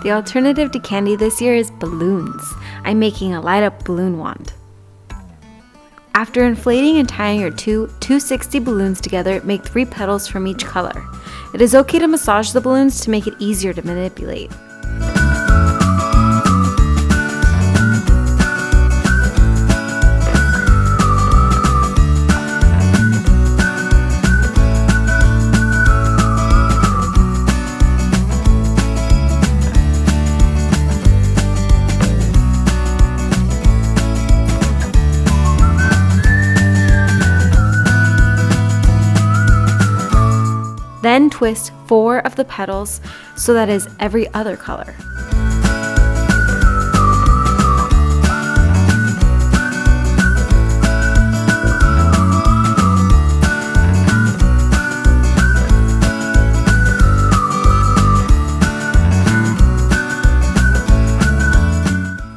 The alternative to candy this year is balloons. I'm making a light up balloon wand. After inflating and tying your two 260 balloons together, make 3 petals from each color. It is okay to massage the balloons to make it easier to manipulate. Then twist 4 of the petals so that is every other color.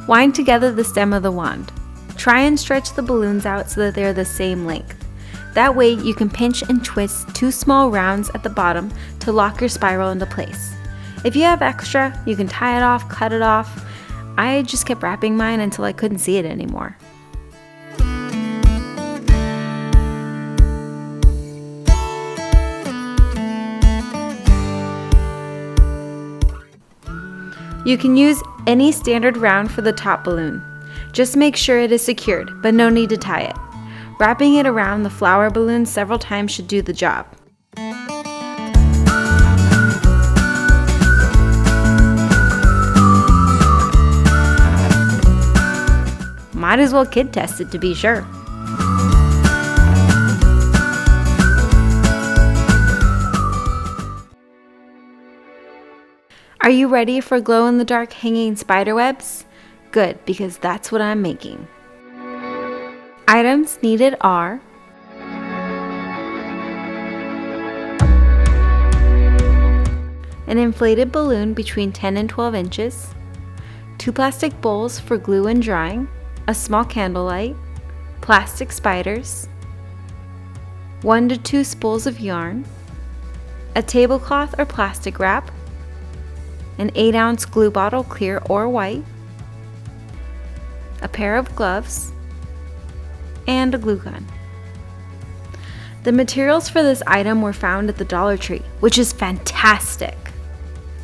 Wind together the stem of the wand. Try and stretch the balloons out so that they are the same length. That way you can pinch and twist 2 small rounds at the bottom to lock your spiral into place. If you have extra, you can tie it off, cut it off. I just kept wrapping mine until I couldn't see it anymore. You can use any standard round for the top balloon. Just make sure it is secured, but no need to tie it. Wrapping it around the flower balloon several times should do the job. Might as well kid test it to be sure. Are you ready for glow-in-the-dark hanging spider webs? Good, because that's what I'm making. Items needed are an inflated balloon between 10 and 12 inches, 2 plastic bowls for glue and drying, a small candlelight, plastic spiders, 1 to 2 spools of yarn, a tablecloth or plastic wrap, an 8-ounce glue bottle, clear or white, a pair of gloves, and a glue gun. The materials for this item were found at the Dollar Tree, which is fantastic.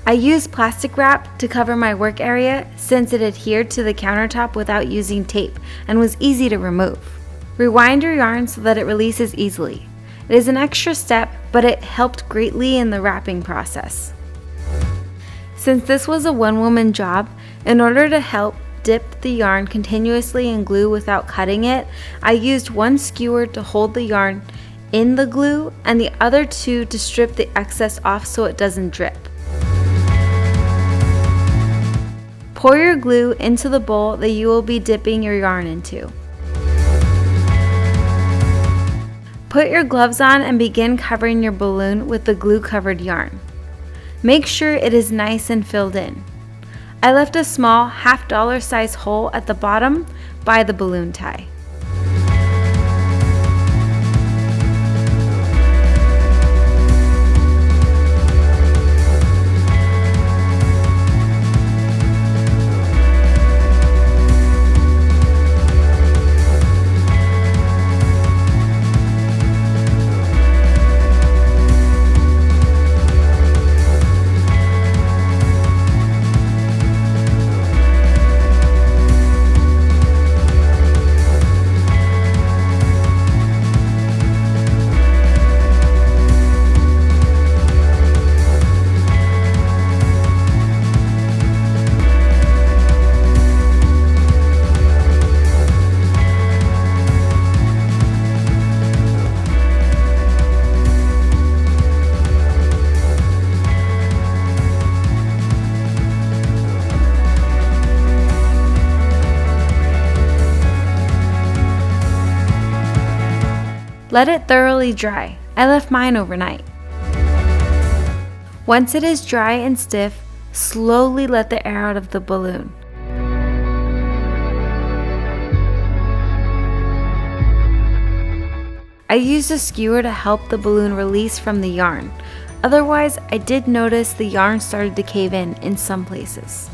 I used plastic wrap to cover my work area since it adhered to the countertop without using tape and was easy to remove. Rewind your yarn so that it releases easily. It is an extra step, but it helped greatly in the wrapping process. Since this was a one-woman job, in order to help dip the yarn continuously in glue without cutting it, I used 1 skewer to hold the yarn in the glue and the other 2 to strip the excess off so it doesn't drip. Pour your glue into the bowl that you will be dipping your yarn into. Put your gloves on and begin covering your balloon with the glue-covered yarn. Make sure it is nice and filled in. I left a small $half size hole at the bottom by the balloon tie. Let it thoroughly dry. I left mine overnight. Once it is dry and stiff, slowly let the air out of the balloon. I used a skewer to help the balloon release from the yarn. Otherwise, I did notice the yarn started to cave in some places.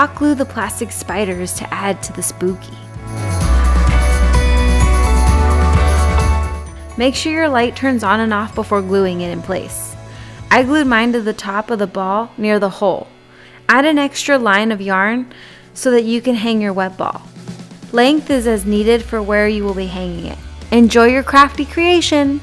Hot glue the plastic spiders to add to the spooky. Make sure your light turns on and off before gluing it in place. I glued mine to the top of the ball near the hole. Add an extra line of yarn so that you can hang your web ball. Length is as needed for where you will be hanging it. Enjoy your crafty creation!